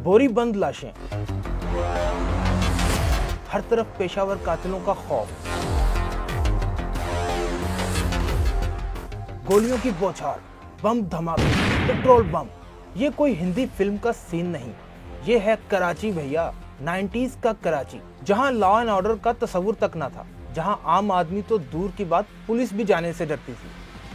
बोरीबंद लाशें, हर तरफ पेशावर कातिलों का खौफ, गोलियों की बौछार, बम धमाके, पेट्रोल बम। ये कोई हिंदी फिल्म का सीन नहीं, ये है कराची भैया, 90s का कराची, जहां लॉ एंड ऑर्डर का तस्वुर तक ना था, जहां आम आदमी तो दूर की बात पुलिस भी जाने से डरती थी।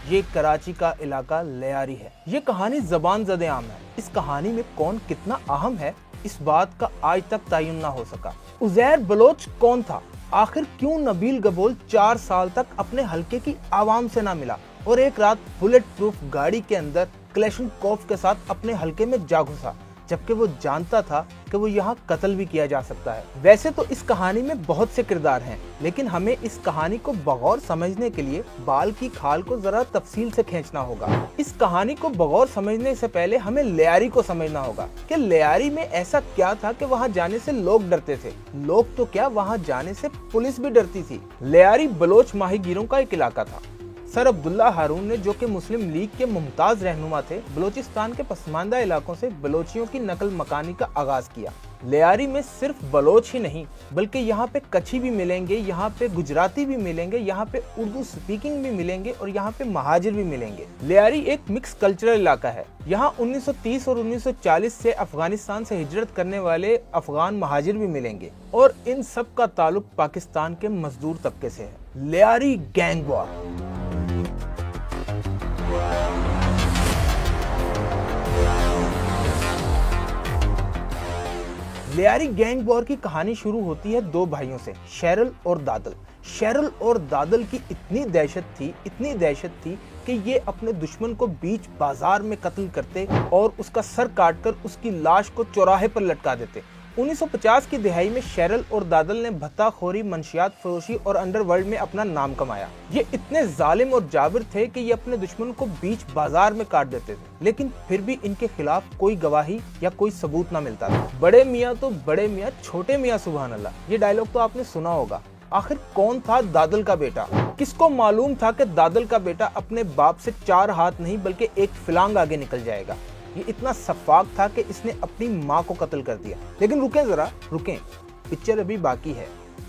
ये कराची का इलाका लियारी है। ये कहानी ज़बान ज़द-ए-आम है। इस कहानी में कौन कितना अहम है, इस बात का आज तक तयन ना हो सका। उज़ैर बलोच कौन था? आखिर क्यों नबील गबोल 4 साल तक अपने हलके की आवाम से ना मिला और एक रात बुलेट प्रूफ गाड़ी के अंदर क्लैशनकोफ के साथ अपने हलके में जा घुसा, जबकि वो जानता था कि वो यहाँ कत्ल भी किया जा सकता है। वैसे तो इस कहानी में बहुत से किरदार हैं, लेकिन हमें इस कहानी को बगौर समझने के लिए बाल की खाल को जरा तफसील से खींचना होगा। इस कहानी को बगौर समझने से पहले हमें लियारी को समझना होगा कि लियारी में ऐसा क्या था कि वहाँ जाने से लोग डरते थे। लोग तो क्या, वहाँ जाने से पुलिस भी डरती थी। लियारी बलोच माहीगीरों का एक इलाका था। सर अब्दुल्ला हारून ने, जो कि मुस्लिम लीग के मुमताज रहनुमा थे, बलोचिस्तान के पसमानदा इलाकों से बलोचियों की नकल मकानी का आगाज किया। लियारी में सिर्फ बलोच ही नहीं, बल्कि यहाँ पे कच्छी भी मिलेंगे, यहाँ पे गुजराती भी मिलेंगे, यहाँ पे उर्दू स्पीकिंग भी मिलेंगे और यहाँ पे महाजिर भी मिलेंगे। लियारी एक मिक्स कल्चरल इलाका है। यहाँ 1930 और 1940 से अफगानिस्तान से हिजरत करने वाले अफगान महाजिर भी मिलेंगे और इन सब का ताल्लुक पाकिस्तान के मजदूर तबके से है। Lyari gang war. Lyari gang war की कहानी शुरू होती है 2 भाइयों से, शेरल और दादल। शेरल और दादल की इतनी दहशत थी कि ये अपने दुश्मन को बीच बाजार में कत्ल करते और उसका सर काटकर उसकी लाश को चौराहे पर लटका देते। 1950 की दिहाई में शेरल और दादल ने भत्ताखोरी, मंशियात फरोशी और अंडरवर्ल्ड में अपना नाम कमाया। ये इतने जालिम और जाबिर थे कि ये अपने दुश्मन को बीच बाजार में काट देते थे, लेकिन फिर भी इनके खिलाफ कोई गवाही या कोई सबूत न मिलता था। बड़े मियाँ तो बड़े मियाँ, छोटे मियाँ सुभान अल्लाह, ये डायलॉग तो आपने सुना होगा। आखिर कौन था दादल का बेटा? किसको मालूम था कि दादल का बेटा अपने बाप से 4 हाथ नहीं बल्कि 1 फिलांग आगे निकल जाएगा? ये इतना सफाक था कि इसने अपनी माँ को कत्ल कर दिया। लेकिन रुकें, पिक्चर अभी बाकी है।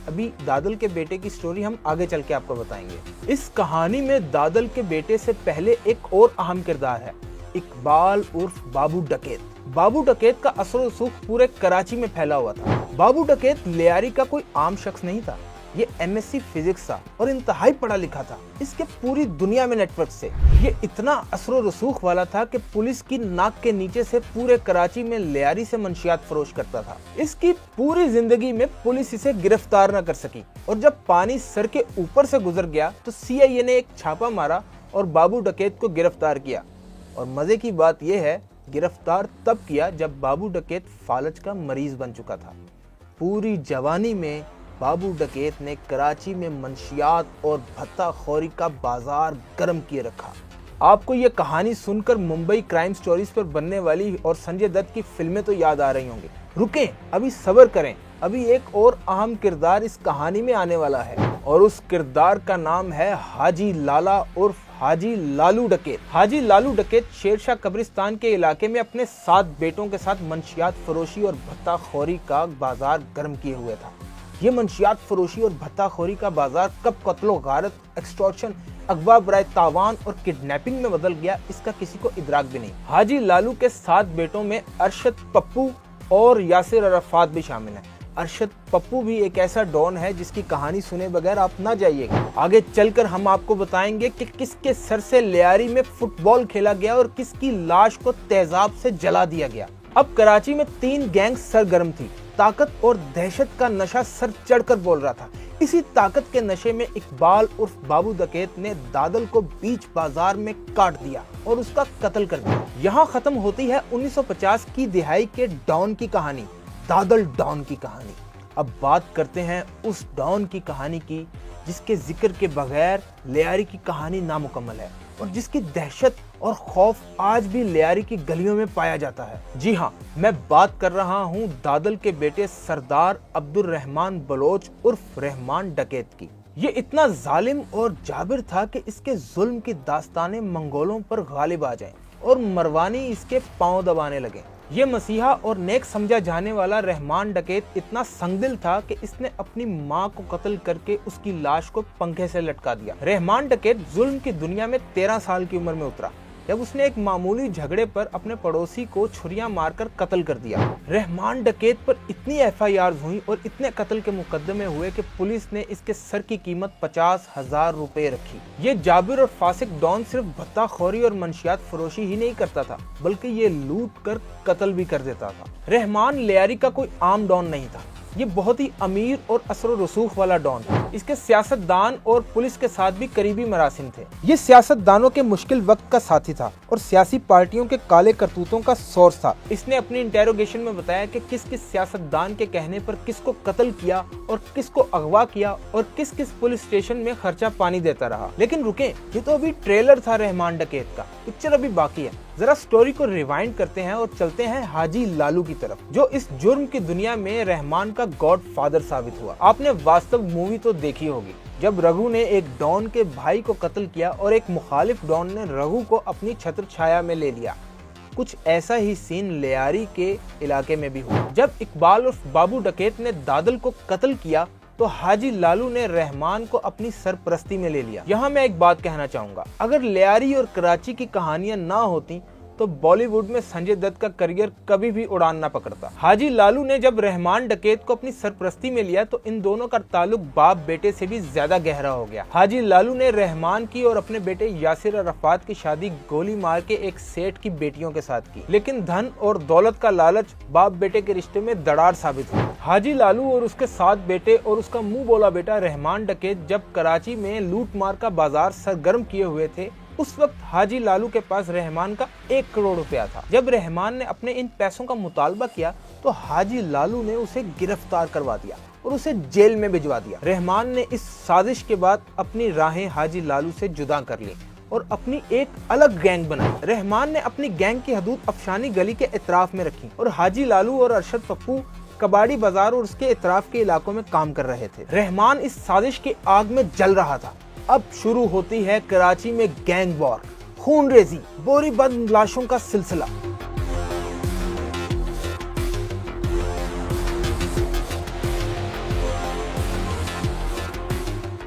अभी दादल के बेटे की स्टोरी हम आगे चल के आपको बताएंगे। इस कहानी में दादल के बेटे से पहले एक और अहम किरदार है, इकबाल उर्फ बाबू डकैत। बाबू डकैत का असर रसूख पूरे कराची में फैला हुआ था। बाबू डकैत लियारी का कोई आम शख्स नहीं था। ये MSc फिजिक्स था और इंतहाई पढ़ा लिखा था। इसके पूरी दुनिया में नेटवर्क से ये इतना असर रसूख वाला था कि पुलिस की नाक के नीचे से पूरे कराची में लियारी से मंशियात फरोश करता था। इसकी पूरी जिंदगी में पुलिस इसे गिरफ्तार न कर सकी और जब पानी सर के ऊपर से गुजर गया तो CIA ने एक छापा मारा और बाबू डकैत को गिरफ्तार किया। और मजे की बात यह है, गिरफ्तार तब किया जब बाबू डकैत फालज का मरीज बन चुका था। पूरी जवानी में बाबू डकैत ने कराची में मंशियात और भत्ताखोरी का बाजार गर्म किए रखा। आपको ये कहानी सुनकर मुंबई क्राइम स्टोरीज पर बनने वाली और संजय दत्त की फिल्में तो याद आ रही होंगी। रुकें, अभी सब्र करें, अभी एक और अहम किरदार इस कहानी में आने वाला है और उस किरदार का नाम है हाजी लाला उर्फ हाजी लालू डकैत। हाजी लालू डकैत शेरशाह कब्रिस्तान के इलाके में अपने 7 बेटों के साथ मंशियात फरोशी और भत्ताखोरी का बाजार गर्म किए हुए था। ये मंशियात फरोशी और भत्ताखोरी का बाजार कब कत्लो गारत, एक्सटॉर्शन, अगवा बराए तावान और किडनैपिंग में बदल गया, इसका किसी को इदराक भी नहीं। हाजी लालू के 7 बेटों में अरशद, पप्पू और यासिर अराफात भी शामिल हैं। अरशद पप्पू भी एक ऐसा डॉन है जिसकी कहानी सुने बगैर आप ना जाइएगा। आगे चलकर हम आपको बताएंगे कि किसके सर से लियारी में फुटबॉल खेला गया और किसकी लाश को तेजाब से जला दिया गया। अब कराची में 3 गैंग सरगर्म थी। ताकत और दहशत का नशा सर चढ़कर बोल रहा था। इसी ताकत के नशे में इकबाल उर्फ बाबू डकैत ने दादल को बीच बाजार में काट दिया और उसका कत्ल कर दिया। यहाँ खत्म होती है 1950 की दिहाई के डॉन की कहानी, दादल डॉन की कहानी। अब बात करते हैं उस डॉन की कहानी की जिसके जिक्र के बगैर लियारी की कहानी नामुकम्मल है और जिसकी दहशत और खौफ आज भी लियारी की गलियों में पाया जाता है। जी हाँ, मैं बात कर रहा हूँ दादल के बेटे सरदार अब्दुल रहमान बलोच उर्फ रहमान डकैत की। ये इतना जालिम और जाबिर था कि इसके जुल्म की दास्तानें मंगोलों पर गालिब आ जाएं और मरवानी इसके पांव दबाने लगे। ये मसीहा और नेक समझा जाने वाला रहमान डकैत इतना संगदिल था कि इसने अपनी मां को कत्ल करके उसकी लाश को पंखे से लटका दिया। रहमान डकैत जुल्म की दुनिया में 13 साल की उम्र में उतरा जब उसने एक मामूली झगड़े पर अपने पड़ोसी को छुरियां मारकर कत्ल कर दिया। रहमान डकैत पर इतनी FIR हुई और इतने कत्ल के मुकदमे हुए कि पुलिस ने इसके सर की कीमत 50,000 रुपए रखी। ये जाबिर और फासिक डॉन सिर्फ भत्ताखोरी और मंशियात फरोशी ही नहीं करता था, बल्कि ये लूट कर कत्ल भी कर देता था। रहमान लियारी का कोई आम डॉन नहीं था, ये बहुत ही अमीर और असर रसूख वाला डॉन था। इसके सियासतदान और पुलिस के साथ भी करीबी मरासिम थे। ये सियासतदानों के मुश्किल वक्त का साथी था और सियासी पार्टियों के काले करतूतों का सोर्स था। इसने अपनी इंटेरोगेशन में बताया कि किस किस सियासतदान के कहने पर किसको कत्ल किया और किसको अगवा किया और किस किस पुलिस स्टेशन में खर्चा पानी देता रहा। लेकिन रुके, ये तो अभी ट्रेलर था रहमान डकैत का, पिक्चर अभी बाकी है। जरा स्टोरी को रिवाइंड करते हैं और चलते हैं हाजी लालू की तरफ, जो इस जुर्म की दुनिया में रहमान का गॉडफादर साबित हुआ। आपने वास्तव मूवी तो देखी होगी, जब रघु ने एक डॉन के भाई को कत्ल किया और एक मुखालिफ डॉन ने रघु को अपनी छत्र छाया में ले लिया। कुछ ऐसा ही सीन लियारी के इलाके में भी हुआ। जब इकबाल उर्फ बाबू डकैत ने दादल को कत्ल किया तो हाजी लालू ने रहमान को अपनी सरपरस्ती में ले लिया। यहाँ मैं एक बात कहना चाहूंगा, अगर लियारी और कराची की कहानियां ना होती तो बॉलीवुड में संजय दत्त का करियर कभी भी उड़ान ना पकड़ता। हाजी लालू ने जब रहमान डकैत को अपनी सरपरस्ती में लिया तो इन दोनों का ताल्लुक बाप बेटे से भी ज्यादा गहरा हो गया। हाजी लालू ने रहमान की और अपने बेटे यासिर अरफात की शादी गोली मार के एक सेठ की बेटियों के साथ की, लेकिन धन और दौलत का लालच बाप बेटे के रिश्ते में दरार साबित हुआ। हाजी लालू और उसके 7 बेटे और उसका मुंह बोला बेटा रहमान डकैत जब कराची में लूट मार का बाजार सरगर्म किए हुए थे, उस वक्त हाजी लालू के पास रहमान का 1 करोड़ रुपया था। जब रहमान ने अपने इन पैसों का मुतालबा किया तो हाजी लालू ने उसे गिरफ्तार करवा दिया और उसे जेल में भिजवा दिया। रहमान ने इस साजिश के बाद अपनी राहें हाजी लालू से जुदा कर ली और अपनी एक अलग गैंग बनाई। रहमान ने अपनी गैंग की हदूद अफशानी गली के इतराफ में रखी और हाजी लालू और अरशद पप्पू कबाड़ी बाजार और उसके इतराफ के इलाकों में काम कर रहे थे। रहमान इस साजिश की आग में जल रहा था। अब शुरू होती है कराची में गैंग वॉर, खूनरेजी, बोरीबंद लाशों का सिलसिला।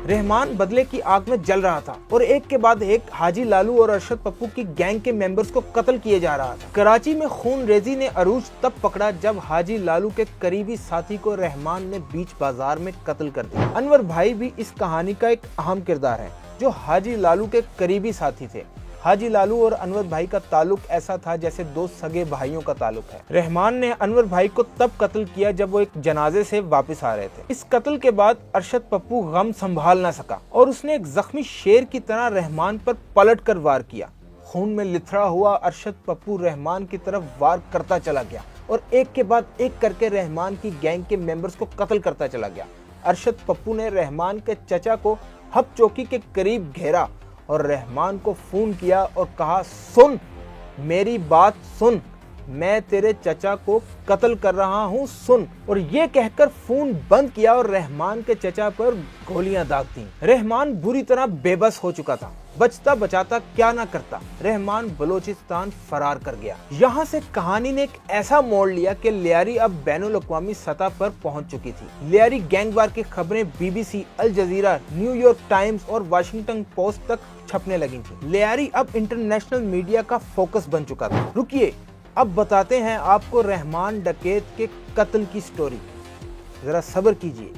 रहमान बदले की आग में जल रहा था और एक के बाद एक हाजी लालू और अरशद पप्पू की गैंग के मेंबर्स को कत्ल किए जा रहा था। कराची में खूनरेजी ने अरूज तब पकड़ा जब हाजी लालू के करीबी साथी को रहमान ने बीच बाजार में कत्ल कर दिया। अनवर भाई भी इस कहानी का एक अहम किरदार है, जो हाजी लालू के करीबी साथी थे। हाजी लालू और अनवर भाई का ताल्लुक ऐसा था जैसे 2 सगे भाइयों का ताल्लुक है। रहमान ने अनवर भाई को तब कत्ल किया जब वो एक जनाजे से वापस आ रहे थे। इस कत्ल के बाद अरशद पप्पू गम संभाल ना सका और उसने एक जख्मी शेर की तरह रहमान पर पलट कर वार किया। खून में लिथड़ा हुआ अरशद पप्पू रहमान की तरफ वार करता चला गया और एक के बाद एक करके रहमान की गैंग के मेंबर्स को कत्ल करता चला गया। अरशद पप्पू ने रहमान के चचा को हब चौकी के करीब घेरा और रहमान को फोन किया और कहा, सुन मेरी बात सुन, मैं तेरे चचा को कत्ल कर रहा हूँ, सुन। और ये कहकर फोन बंद किया और रहमान के चचा पर गोलियां दाग दी। रहमान बुरी तरह बेबस हो चुका था, बचता बचाता क्या ना करता, रहमान बलोचिस्तान फरार कर गया। यहाँ से कहानी ने एक ऐसा मोड़ लिया कि लियारी अब बैनुल अक़वामी सतह पर पहुंच चुकी थी। लियारी गैंगवार की खबरें BBC, अल जजीरा, न्यूयॉर्क टाइम्स और वाशिंगटन पोस्ट तक छपने लगी थी। लियारी अब इंटरनेशनल मीडिया का फोकस बन चुका था। रुकिए, अब बताते हैं आपको रहमान डकैत के कत्ल की स्टोरी, जरा सब्र कीजिए।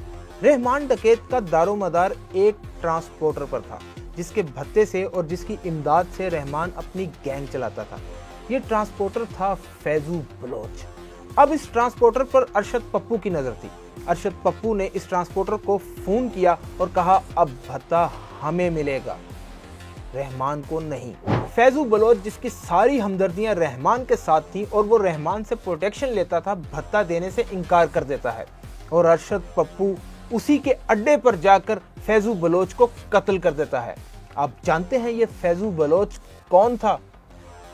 रहमान डकैत का दारोमदार एक ट्रांसपोर्टर पर था, जिसके भत्ते से और जिसकी इमदाद से रहमान अपनी गैंग चलाता था। ये ट्रांसपोर्टर था फैजू बलोच। अब इस ट्रांसपोर्टर पर अरशद पप्पू की नजर थी। अरशद पप्पू ने इस ट्रांसपोर्टर को फोन किया और कहा, अब भत्ता हमें मिलेगा, रहमान को नहीं। फैजू बलोच, जिसकी सारी हमदर्दियां रहमान के साथ थी और वो रहमान से प्रोटेक्शन लेता था, भत्ता देने से इनकार कर देता है और अरशद पप्पू उसी के अड्डे पर जाकर फैजू बलोच को कत्ल कर देता है। आप जानते हैं ये फैजू बलोच कौन था?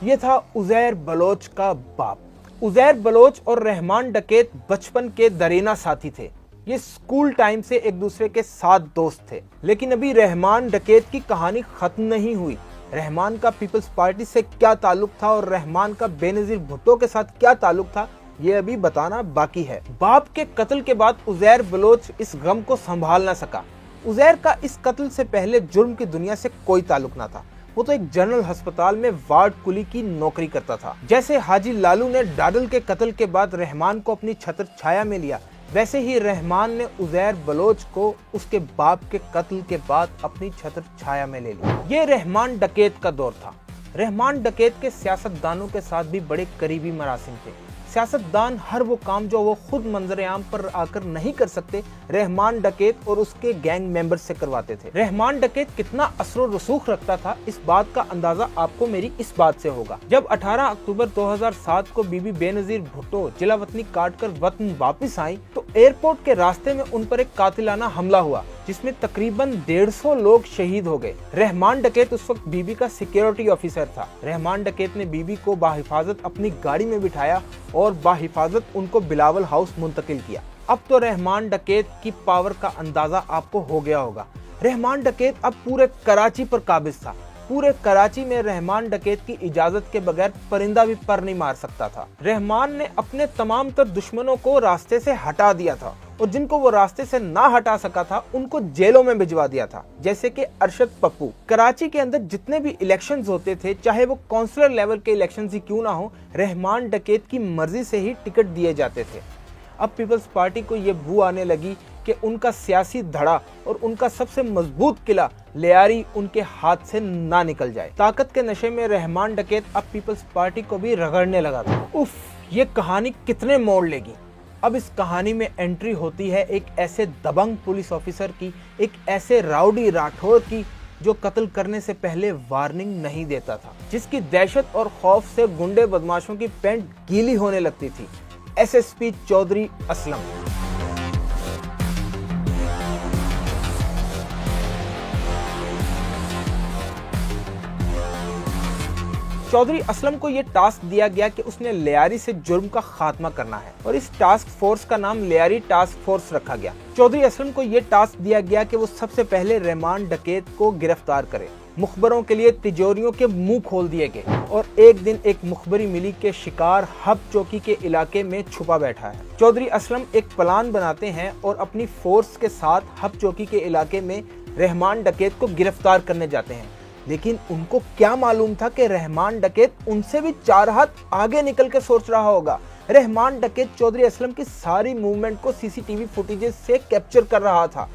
ये था उजैर बलोच का बाप। उजैर बलोच और रहमान डकैत बचपन के दरीना साथी थे। ये स्कूल टाइम से एक दूसरे के साथ दोस्त थे। लेकिन अभी रहमान डकैत की कहानी खत्म नहीं हुई। रहमान का पीपल्स पार्टी से क्या ताल्लुक था और रहमान का बेनजीर भुट्टो के साथ क्या ताल्लुक था, ये अभी बताना बाकी है। बाप के कत्ल के बाद उजैर बलोच इस गम को संभाल न सका। उजैर का इस कत्ल से पहले जुर्म की दुनिया से कोई ताल्लुक न था। वो तो एक जनरल अस्पताल में वार्ड कुली की नौकरी करता था। जैसे हाजी लालू ने डाडल के कत्ल के बाद रहमान को अपनी छत्र छाया में लिया, वैसे ही रहमान ने उजैर बलोच को उसके बाप के कत्ल के बाद अपनी छत्र छाया में ले लिया। ये रहमान डकैत का दौर था। रहमान डकैत के सियासतदानों के साथ भी बड़े करीबी मरासिम थे। सियासतदान हर वो काम जो वो खुद मंजर आम पर आकर नहीं कर सकते, रहमान डकैत और उसके गैंग मेंबर्स से करवाते थे। रहमान डकैत कितना असर रसूख रखता था, इस बात का अंदाजा आपको मेरी इस बात से होगा। जब 18 अक्टूबर 2007 को बीबी बेनजीर भुट्टो जिला वतनी काट कर वतन वापिस आई तो एयरपोर्ट के रास्ते में उन पर एक कातिलाना हमला हुआ, जिसमें तकरीबन 150 लोग शहीद हो गए। रहमान डकैत उस वक्त बीबी का सिक्योरिटी ऑफिसर था। रहमान डकैत ने बीबी को बाहिफाजत अपनी गाड़ी में बिठाया और बाहिफाजत उनको बिलावल हाउस मुंतकिल किया। अब तो रहमान डकैत की पावर का अंदाजा आपको हो गया होगा। रहमान डकैत अब पूरे कराची पर काबिज था। पूरे कराची में रहमान डकैत की इजाजत के बगैर परिंदा भी पर नहीं मार सकता था। रहमान ने अपने तमाम तर दुश्मनों को रास्ते से हटा दिया था और जिनको वो रास्ते से ना हटा सका था उनको जेलों में भिजवा दिया था, जैसे कि अरशद पप्पू। कराची के अंदर जितने भी इलेक्शंस होते थे, चाहे वो काउंसिलर लेवल के इलेक्शंस ही क्यों ना हो, रहमान डकैत की मर्जी से ही टिकट दिए जाते थे। अब पीपल्स पार्टी को ये बू आने लगी कि उनका सियासी धड़ा और उनका सबसे मजबूत किला लियारी उनके हाथ से ना निकल जाए। ताकत के नशे में रहमान डकैत अब पीपल्स पार्टी को भी रगड़ने लगा था। उफ, ये कहानी कितने मोड़ लेगी। अब इस कहानी में एंट्री होती है एक ऐसे दबंग पुलिस ऑफिसर की, एक ऐसे राउडी राठौर की जो कत्ल करने से पहले वार्निंग नहीं देता था, जिसकी दहशत और खौफ से गुंडे बदमाशों की पैंट गीली होने लगती थी। एसएसपी चौधरी असलम। चौधरी असलम को यह टास्क दिया गया कि उसने लियारी से जुर्म का खात्मा करना है और इस टास्क फोर्स का नाम लियारी टास्क फोर्स रखा गया। चौधरी असलम को यह टास्क दिया गया कि वो सबसे पहले रहमान डकैत को गिरफ्तार करे। मुखबरों के लिए तिजोरियों के मुंह खोल दिए गए और एक दिन एक मुखबरी मिली के शिकार हब चौकी के इलाके में छुपा बैठा है। चौधरी असलम एक प्लान बनाते हैं और अपनी फोर्स के साथ हब चौकी के इलाके में रहमान डकैत को गिरफ्तार करने जाते हैं। लेकिन उनको क्या मालूम था कि रहमान डकैत उनसे भी 4 हाथ आगे निकल के सोच रहा होगा। रहमान डकैत चौधरी असलम की सारी मूवमेंट को सीसीटीवी फुटेजेस से कैप्चर कर रहा था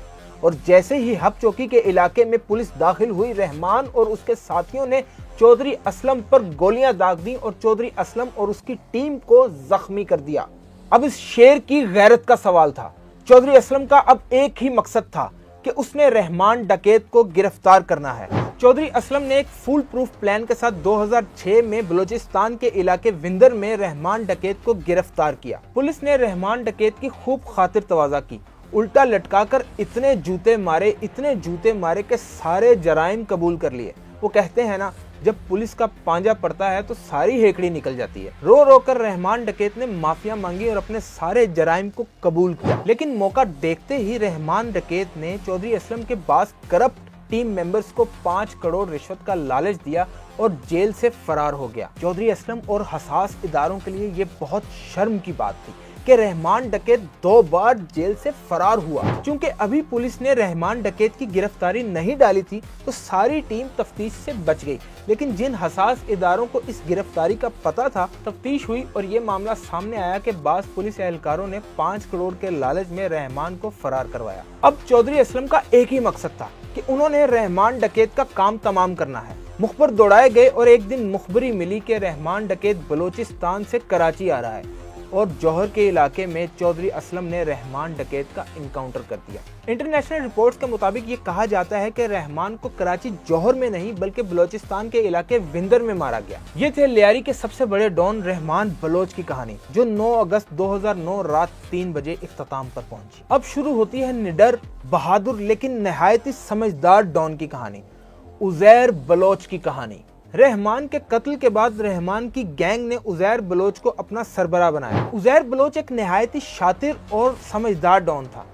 और जैसे ही हब चौकी के इलाके में पुलिस दाखिल हुई, रहमान और उसके साथियों ने चौधरी असलम पर गोलियां दाग दी और चौधरी असलम और उसकी टीम को जख्मी कर दिया। अब इस शेर की गैरत का सवाल था। चौधरी असलम का अब एक ही मकसद था कि उसने रहमान डकैत को गिरफ्तार करना है। चौधरी असलम ने एक फुल प्रूफ प्लान के साथ 2006 में बलूचिस्तान के इलाके विंदर में रहमान डकैत को गिरफ्तार किया। पुलिस ने रहमान डकैत की खूब खातिर तवाज़ा की, उल्टा लटकाकर इतने जूते मारे कि सारे जराइम कबूल कर लिए। वो कहते हैं ना, जब पुलिस का पांजा पड़ता है तो सारी हेकड़ी निकल जाती है। रो रो कर रहमान डकैत ने माफिया मांगी और अपने सारे जराइम को कबूल किया। लेकिन मौका देखते ही रहमान डकैत ने चौधरी असलम के पास करप्ट टीम मेंबर्स को 5 करोड़ रिश्वत का लालच दिया और जेल से फरार हो गया। चौधरी असलम और हसास इदारों के लिए ये बहुत शर्म की बात थी कि रहमान डकैत 2 बार जेल से फरार हुआ। क्योंकि अभी पुलिस ने रहमान डकैत की गिरफ्तारी नहीं डाली थी तो सारी टीम तफ्तीश से बच गई। लेकिन जिन हसास इदारों को इस गिरफ्तारी का पता था, तफ्तीश हुई और ये मामला सामने आया कि बास पुलिस एहलकारों ने 5 करोड़ के लालच में रहमान को फरार करवाया। अब चौधरी असलम का एक ही मकसद था कि उन्होंने रहमान डकैत का काम तमाम करना है। मुखबर दौड़ाए गए और एक दिन मुखबरी मिली कि रहमान डकैत बलूचिस्तान से कराची आ रहा है और जौहर के इलाके में चौधरी असलम ने रहमान डकैत का इनकाउंटर कर दिया। इंटरनेशनल रिपोर्ट्स के मुताबिक ये कहा जाता है कि रहमान को कराची जौहर में नहीं बल्कि बलूचिस्तान के इलाके विंदर में मारा गया। ये थे लियारी के सबसे बड़े डॉन रहमान बलोच की कहानी, जो 9 अगस्त 2009 रात 3 बजे इख्तिताम पर पहुंची। अब शुरू होती है निडर, बहादुर लेकिन नहायत ही समझदार डॉन की कहानी, उजैर बलोच की कहानी। रहमान के कत्ल के बाद रहमान की गैंग ने उजैर बलोच को अपना सरबराह बनाया। उजैर बलोच एक निहायत ही शातिर और समझदार डॉन था।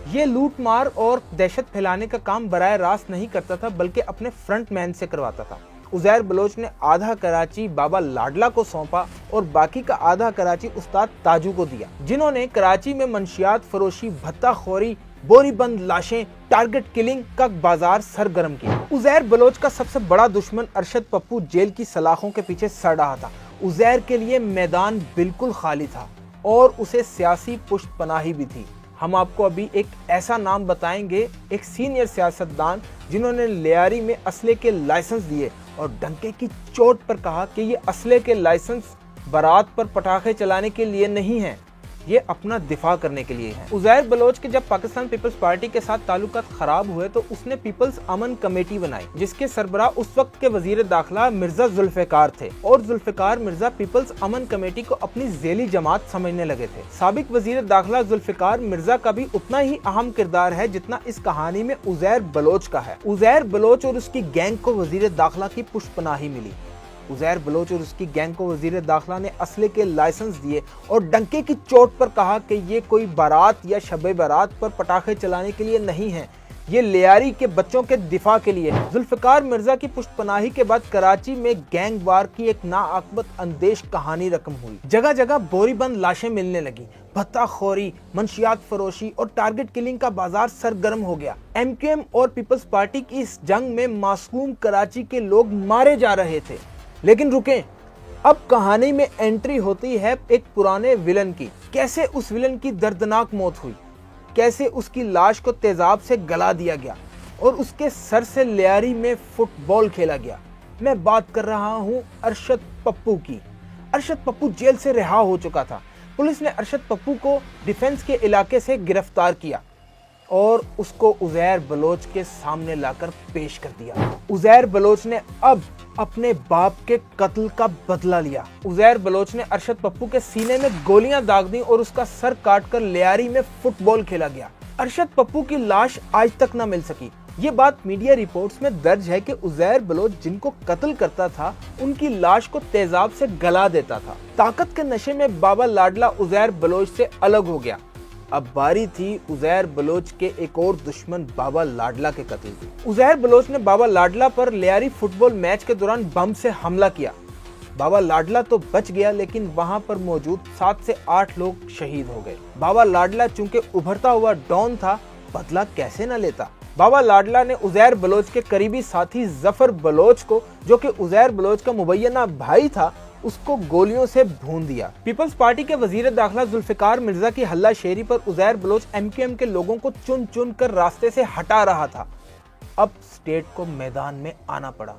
ये लूट मार और दहशत फैलाने का काम बराह रास्त नहीं करता था बल्कि अपने फ्रंट मैन से करवाता था। उज़ैर बलोच ने आधा कराची बाबा लाडला को सौंपा और बाकी का आधा कराची उस्ताद ताजू को दिया, जिन्होंने कराची में मंशियात फरोशी, भत्ताखोरी, बोरीबंद लाशें, टारगेट किलिंग का बाजार सरगर्म किया। उज़ैर बलोच का सबसे बड़ा दुश्मन अरशद पप्पू जेल की सलाखों के पीछे सड़ रहा था। उज़ैर के लिए मैदान बिल्कुल खाली था और उसे सियासी पुष्टपनाही भी थी। हम आपको अभी एक ऐसा नाम बताएंगे, एक सीनियर सियासतदान जिन्होंने लियारी में असले के लाइसेंस दिए और डंके की चोट पर कहा कि ये असले के लाइसेंस बारात पर पटाखे चलाने के लिए नहीं हैं, ये अपना दिफा करने के लिए है। उज़ैर बलोच के जब पाकिस्तान पीपल्स पार्टी के साथ ताल्लुकात खराब हुए तो उसने पीपल्स अमन कमेटी बनाई, जिसके सरबराह उस वक्त के वजीर दाखिला मिर्जा जुल्फिकार थे और जुल्फिकार मिर्जा पीपल्स अमन कमेटी को अपनी जेली जमात समझने लगे थे। साबिक वजीर दाखिला जुल्फिकार मिर्जा का भी उतना ही अहम किरदार है जितना इस कहानी में उज़ैर बलोच का है। उज़ैर बलोच और उसकी गैंग को वजीर दाखिला की पुष्पनाही मिली। उज़ैर बलोच और उसकी गैंग को वजीर दाखिला ने असले के लाइसेंस दिए और डंके की चोट पर कहा कि ये कोई बारात या शबे बारात पर पटाखे चलाने के लिए नहीं है, ये लियारी के बच्चों के दिफा के लिए है। जुल्फिकार मिर्जा की पुष्टपनाही के बाद कराची में गैंग वार की एक नाआकबत अंदेश कहानी रकम हुई। जगह जगह बोरीबंद लाशें मिलने लगी, भत्ताखोरी, मंशियात फरोशी और टारगेट किलिंग का बाजार सरगर्म हो गया। MQM और पीपल्स पार्टी की इस जंग में मासूम कराची के लोग मारे जा रहे थे। लेकिन रुकें, अब कहानी में एंट्री होती है एक पुराने विलन की। कैसे उस विलन की दर्दनाक मौत हुई, कैसे उसकी लाश को तेजाब से गला दिया गया और उसके सर से लियारी में फुटबॉल खेला गया। मैं बात कर रहा हूं अरशद पप्पू की। अरशद पप्पू जेल से रिहा हो चुका था। पुलिस ने अरशद पप्पू को डिफेंस के इलाके से गिरफ्तार किया और उसको उज़ैर बलोच के सामने लाकर पेश कर दिया। उज़ैर बलोच ने अब अपने बाप के कत्ल का बदला लिया। उज़ैर बलोच ने अरशद पप्पू के सीने में गोलियां दाग दी और उसका सर काटकर लियारी में फुटबॉल खेला गया। अरशद पप्पू की लाश आज तक न मिल सकी। ये बात मीडिया रिपोर्ट्स में दर्ज है कि उज़ैर बलोच जिनको कत्ल करता था उनकी लाश को तेजाब से गला देता था। ताकत के नशे में बाबा लाडला उज़ैर बलोच से अलग हो गया। अब बारी थी उज़ैर बलोच के एक और दुश्मन बाबा लाडला के कत्ल की। उज़ैर बलोच ने बाबा लाडला पर लियारी फुटबॉल मैच के दौरान बम से हमला किया। बाबा लाडला तो बच गया, लेकिन वहां पर मौजूद 7 से 8 लोग शहीद हो गए। बाबा लाडला चूंकि उभरता हुआ डॉन था, बदला कैसे न लेता। बाबा लाडला ने उज़ैर बलोच के करीबी साथी जफर बलोच को, जो कि उज़ैर बलोच का मुबैना भाई था, उसको गोलियों से भून दिया। पीपल्स पार्टी के वजीर दाखिला जुल्फिकार मिर्जा की हल्लाशेरी पर उज़ैर बलोच MQM के लोगों को चुन चुन कर रास्ते से हटा रहा था। अब स्टेट को मैदान में आना पड़ा।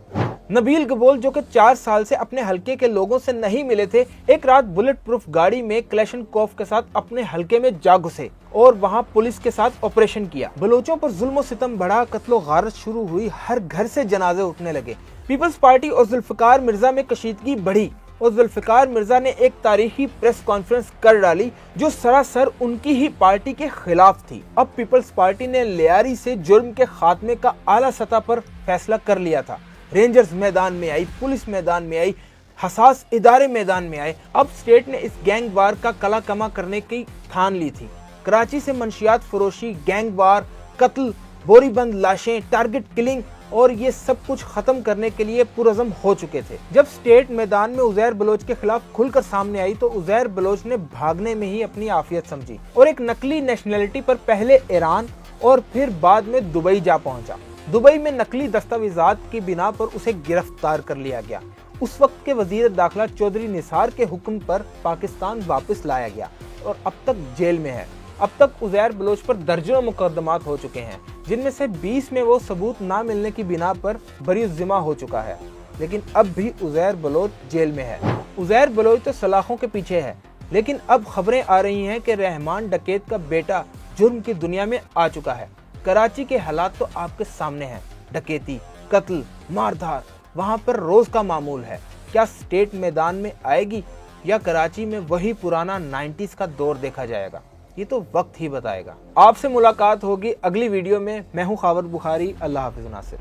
नबील गबोल, जो कि 4 साल से अपने हलके के लोगों से नहीं मिले थे, एक रात बुलेट प्रूफ गाड़ी में क्लैशनकोफ के साथ अपने हलके में जा घुसे और वहां पुलिस के साथ ऑपरेशन किया। बलोचों पर जुल्म सितम बढ़ा, कत्लो गारत शुरू हुई, हर घर से जनाजे उठने लगे। पीपल्स पार्टी और जुल्फिकार मिर्जा में कशीदगी बढ़ी और जुल्फिकार मिर्जा ने एक तारीखी प्रेस कॉन्फ्रेंस कर डाली जो सरासर उनकी ही पार्टी के खिलाफ थी। अब पीपल्स पार्टी ने लियारी से जुर्म के खात्मे का आला सतह पर फैसला कर लिया था। रेंजर्स मैदान में आई, पुलिस मैदान में आई, हसास इदारे मैदान में आए। अब स्टेट ने इस गैंग वार का कला कमा करने की ठान ली थी। कराची से मंशियात फरोशी, गैंग वार, कत्ल, बोरीबंद लाशें, टारगेट किलिंग और ये सब कुछ खत्म करने के लिए पुरज़म हो चुके थे। जब स्टेट मैदान में उज़ैर बलोच के खिलाफ खुलकर सामने आई तो उज़ैर बलोच ने भागने में ही अपनी आफियत समझी और एक नकली नेशनैलिटी पर पहले ईरान और फिर बाद में दुबई जा पहुंचा। दुबई में नकली दस्तावेजात की बिना पर उसे गिरफ्तार कर लिया गया। उस वक्त के वजीर दाखिला चौधरी निसार के हुक्म पर पाकिस्तान वापस लाया गया और अब तक जेल में है। अब तक उज़ैर बलोच पर दर्जनों मुकदमात हो चुके हैं, जिनमें से 20 में वो सबूत ना मिलने की बिना पर बरी-उज़्ज़िमा हो चुका है। लेकिन अब भी उज़ैर बलोच जेल में है। उज़ैर बलोच तो सलाखों के पीछे है, लेकिन अब खबरें आ रही हैं कि रहमान डकैत का बेटा जुर्म की दुनिया में आ चुका है। कराची के हालात तो आपके सामने हैं। डकैती, कत्ल, मारधार वहां पर रोज का मामूल है। क्या स्टेट मैदान में आएगी या कराची में वही पुराना 90s का दौर देखा जाएगा? ये तो वक्त ही बताएगा। आपसे मुलाकात होगी अगली वीडियो में। मैं हूं खावर बुखारी। अल्लाह हाफिज़ नासिर।